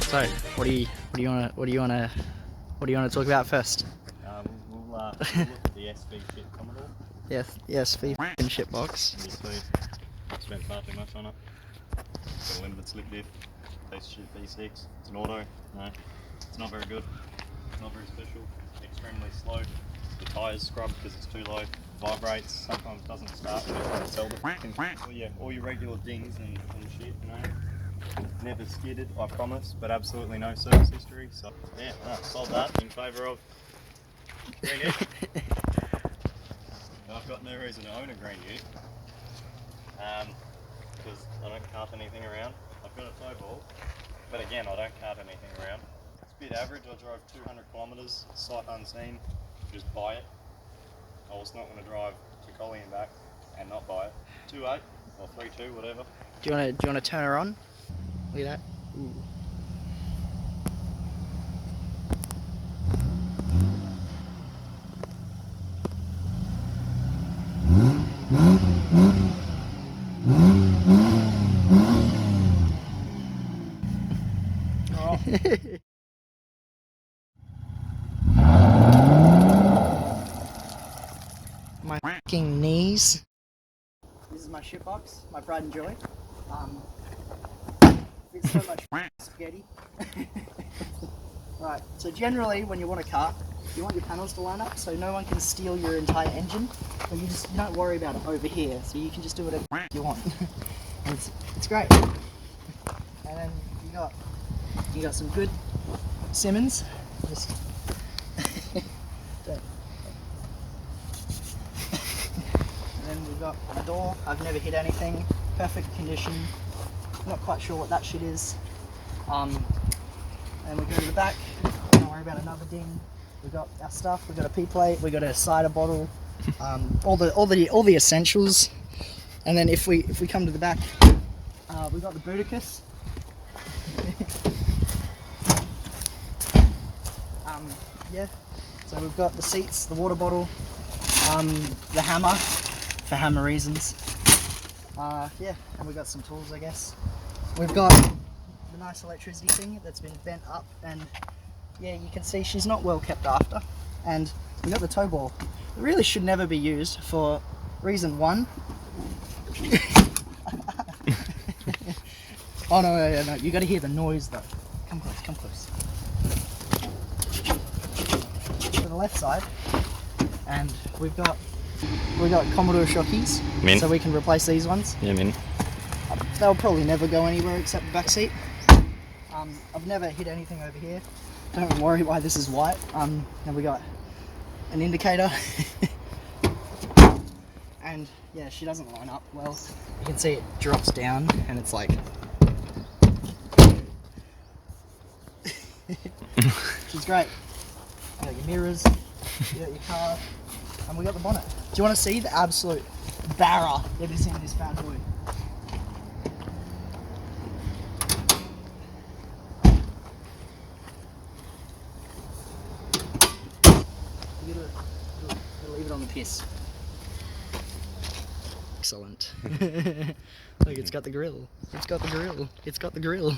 So, what do you wanna talk about first? We'll look at the SV ship Commodore. Yes, for your f***ing shitbox. You see, I spent far too much on it. Got a limited slip diff, piece of shit V6. It's an auto. No, it's not very good. Not very special. Extremely slow. The tyres scrub because it's too low. Vibrates. Sometimes doesn't start when you're trying to sell the fucking. All your regular dings and shit. You know. Never skidded, I promise, but absolutely no service history. So yeah, sold that in favour of Green Ute. I've got no reason to own a Green Ute because I don't cart anything around. I've got a tow ball, but again, I don't cart anything around. It's a bit average. I drove 200 kilometres, sight unseen, just buy it. I was not going to drive to Collie and back and not buy it. 2.8 or 3.2, whatever. Do you wanna turn her on? Look at that. Ooh. My fucking knees. This is my shitbox, my pride and joy. It's so much spaghetti. Right, so generally when you want a car, you want your panels to line up so no one can steal your entire engine, but you don't worry about it over here, so you can just do whatever you want. And it's great. And then you got some good Simmons. Just and then we've got a door. I've never hit anything. Perfect condition. Not quite sure what that shit is. And we go to the back. Don't worry about another ding. We've got our stuff. We've got a P-plate. We've got a cider bottle. All the essentials. And then if we come to the back, we've got the Bouticus. Yeah. So we've got the seats, the water bottle, the hammer for hammer reasons. Yeah, and we've got some tools, I guess. We've got the nice electricity thing that's been bent up, and yeah, you can see she's not well kept after. And we got the tow ball. It really should never be used for reason one. Oh no, you got to hear the noise though. Come close. To the left side, and we've got Commodore shockies, so we can replace these ones. Yeah, man. They'll probably never go anywhere except the back seat. I've never hit anything over here. Don't worry why this is white. And we got an indicator. And yeah, she doesn't line up well. You can see it drops down and it's like... She's great. You got your mirrors, you got your car, and we got the bonnet. Do you want to see the absolute barra that is in this bad boy? You gotta leave it on the piss. Excellent. Look, it's got the grill. It's got the grill.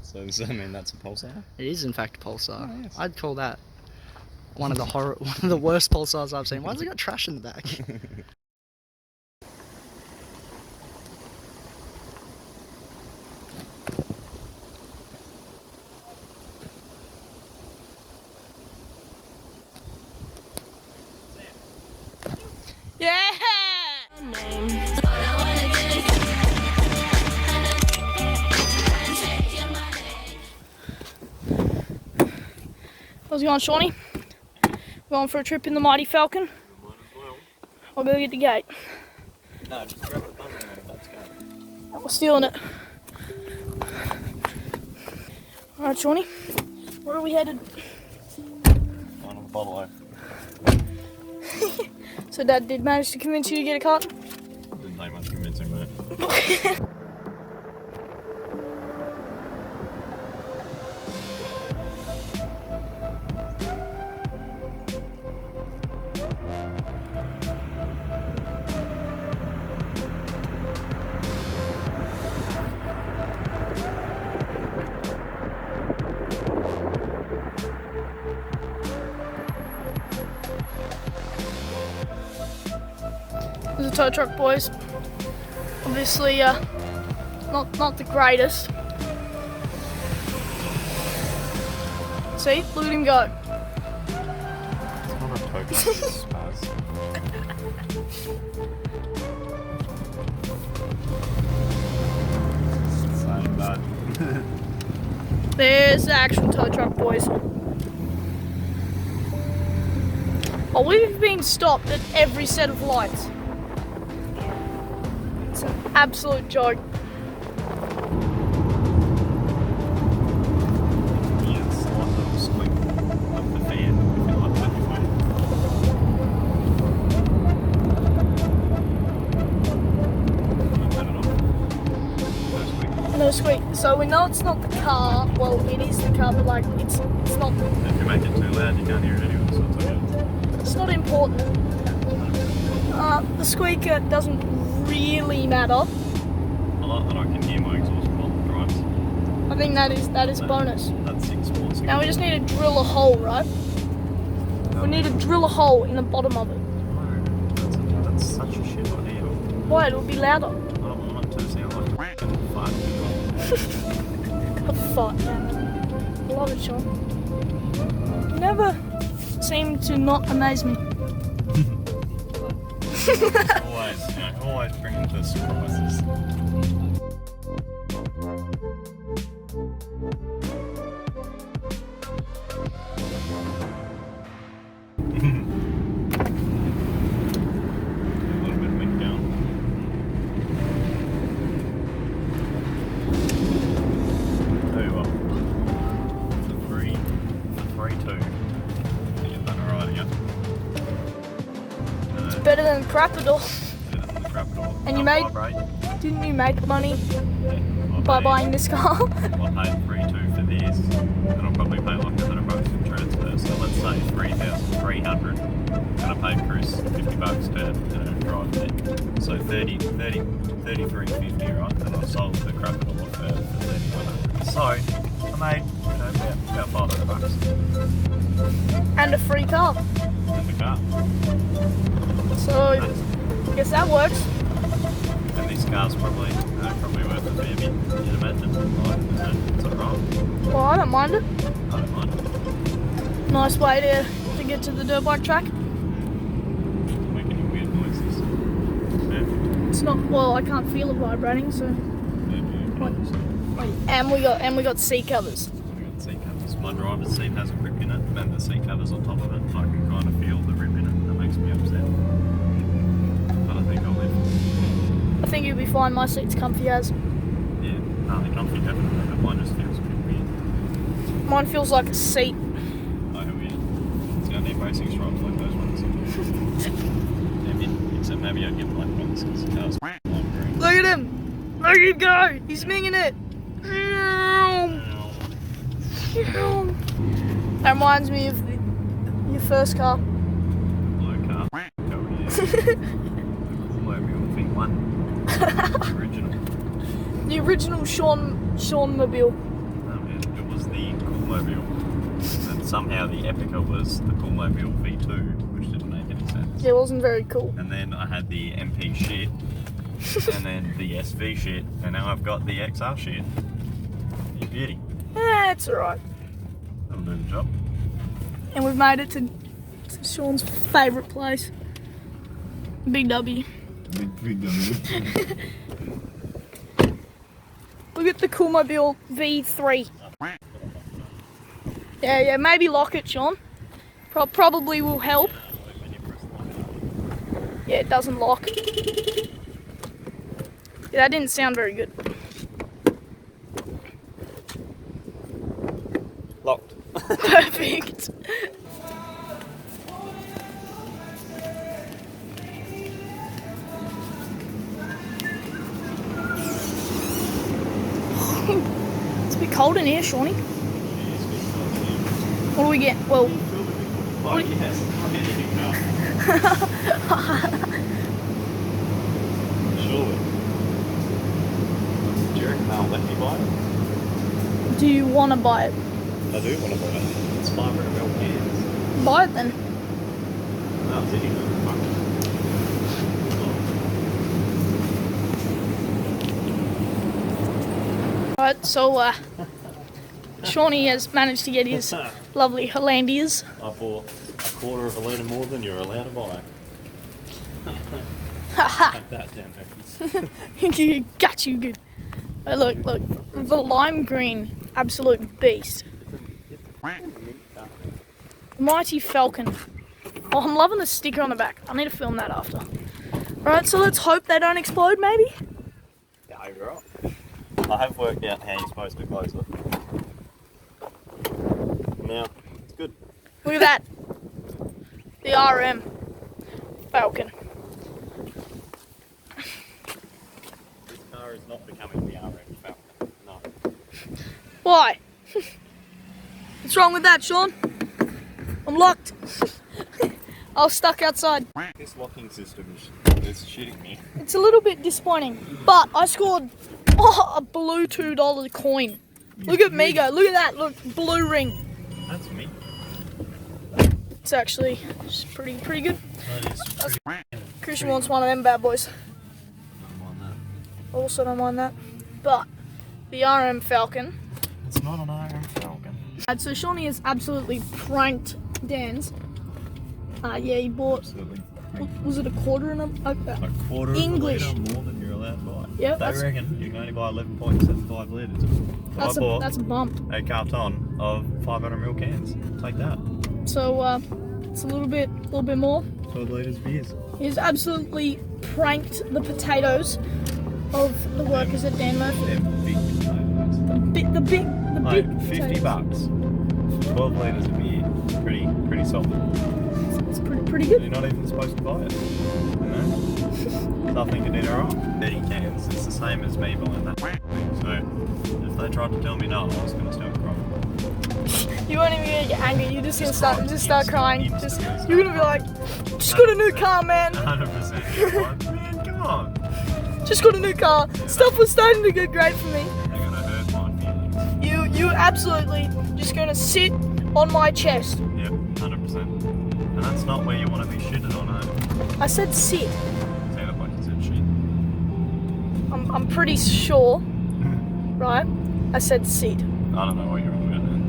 So does that mean that's a Pulsar? It is in fact a Pulsar. Oh, yes. I'd call that one of the worst Pulsars I've seen. Why's it got trash in the back? Yeah! How's it going, Shawnee? Going for a trip in the Mighty Falcon? Mine as well. I'll go get the gate. No, just grab the button and let's go. We're stealing it. Alright, Shawnee. Where are we headed? On the bottle. So Dad did manage to convince you to get a cart? Didn't take much convincing, but... tow truck, boys. Obviously, not the greatest. See, look at him go. It's not a tow truck, it's spaz. Same bad. There's the actual tow truck, boys. Oh, we've been stopped at every set of lights. It's an absolute joke. Yeah, slight little squeak of the fan if you like to your phone. Turn it off. No squeak. No squeak. So we know it's not the car. Well, it is the car, but like it's not. If you make it too loud, you can't hear it anyway, so it's okay. It's not important. The squeaker doesn't really matter. I like that I can hear my exhaust while it drives. I think that is bonus. That's 6 sports. Now we just need to drill a hole, right? We need to drill a hole in the bottom of it. That's such a shit idea. Why? It'll be louder. I don't want it to sound like a fuck. A fart, man. Love it, Sean. You never seem to not amaze me. Always bringing the surprises. A little bit of wind going. Tell you what, for 3-2, you get that alright, yeah? Better than Crapidor. Better than the crap at all. And you Don't made- vibrate. Didn't you make money Yeah, by buying this car? I paid 3-2 for this, and I'll probably pay like $100 in transfer. So let's say 3,300, and I paid Chris $50 to drive it. So 33.50, right? And I sold the crap at all for 3,100. So I made about $500 And a free car. in the car. So, I guess that works. And this car's probably worth a fair bit, you'd imagine. Like, it's alright. Well, I don't mind it. I don't mind. Nice way to get to the dirt bike track. Making any weird noises. Perfect. It's not, well, I can't feel it vibrating, so. What? And we got seat covers. We got seat covers. My driver's seat has a rip in it, and the seat covers on top of it. I can kind of feel the rip in it. That makes me upset. But I think I'll live. I think you'll be fine. My seat's comfy as. Yeah, no, they're comfy definitely, but mine just feels a bit weird. Mine feels like a seat. Oh, weird. It's gonna need racing stripes like those ones. Maybe, except maybe I'd get black ones because the car's lime green. Look at him! Look at him go! He's minging it! That reminds me of your first car. Blue car. Oh yeah. The Coolmobile V1. Original. The original Sean Mobile. It was the Coolmobile. And somehow the Epica was the Coolmobile V2, which didn't make any sense. It wasn't very cool. And then I had the MP shit, and then the SV shit, and now I've got the XR shit. You beauty. Eh, it's alright. That'll do the job. And we've made it to Sean's favourite place. Big W. Big W. Look at the Coolmobile V3. Yeah, maybe lock it, Sean. Probably will help. Yeah, it doesn't lock. Yeah, that didn't sound very good. Locked. Perfect. It's a bit cold in here, Shawnee. What do we get? Well, Oh yes, anything now. Surely. Do you reckon they'll let me buy it? do you want to buy it? I do want to buy it. It's $500 gears. Buy it then. No, it's anyway. Right, so Shawnee has managed to get his lovely Hollandias. I bought a quarter of a litre more than you're allowed to buy. Take that down, Hercules. Got you good. Look, the lime green, absolute beast. Mighty Falcon. Oh, I'm loving the sticker on the back. I need to film that after. Right, so let's hope they don't explode, maybe. Yeah, you're right. I have worked out how you're supposed to close it. Now, it's good. Look at that. The RM Falcon. This car is not becoming the RM Falcon. No. Why? What's wrong with that, Sean? I'm locked. I was stuck outside. This locking system is shitting me. It's a little bit disappointing, but I scored a blue $2 coin. Look at me go. Look at that. Look, blue ring. That's me. It's actually just pretty good. That is pretty. Christian wants one of them bad boys. Don't mind that. Also don't mind that. But the RM Falcon. It's not an RM Falcon. And so Shawnee has absolutely pranked Dan's. Yeah, he bought. Absolutely. Was it a quarter and A quarter English. of a litre more than you're allowed to buy. Yep, They that's- reckon you can only buy 11.75 litres. So I bought that's a bump. a carton of 500ml cans. Take that. So it's a little bit more. 12 litres beers. He's absolutely pranked the potatoes of the workers at Dan Murphy. They're big potatoes. The big Like 50 potatoes. bucks. 12 litres of beer. Pretty solid. It's pretty You're good. not even supposed to buy it. You know? Nothing to dinner on. 30 cans. It's the same as me buying that thing. So if they tried to tell me no, I was going to start crying. You won't even get angry. You're just gonna start crying. Just Instantly you're gonna be like, just got a new car, man. 100%. Like, man, come on. Just got a new car. Stuff was starting to get great for me. You're going to hurt my feelings. You absolutely just gonna sit on my chest. Yep, 100%. And that's not where you want to be shitted on, eh? I said sit. Sounded like you said shit. I'm pretty sure, right? I said sit. I don't know what you're on about, man.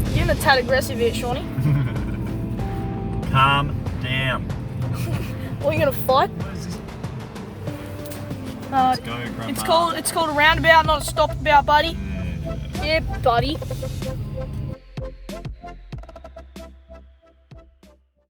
You're getting a tad aggressive here, Shawnee. Calm down. What, are you gonna fight? What is this? Uh, Let's go, Grandma. it's called a roundabout, not a stop about, buddy. Yeah. Yeah, buddy.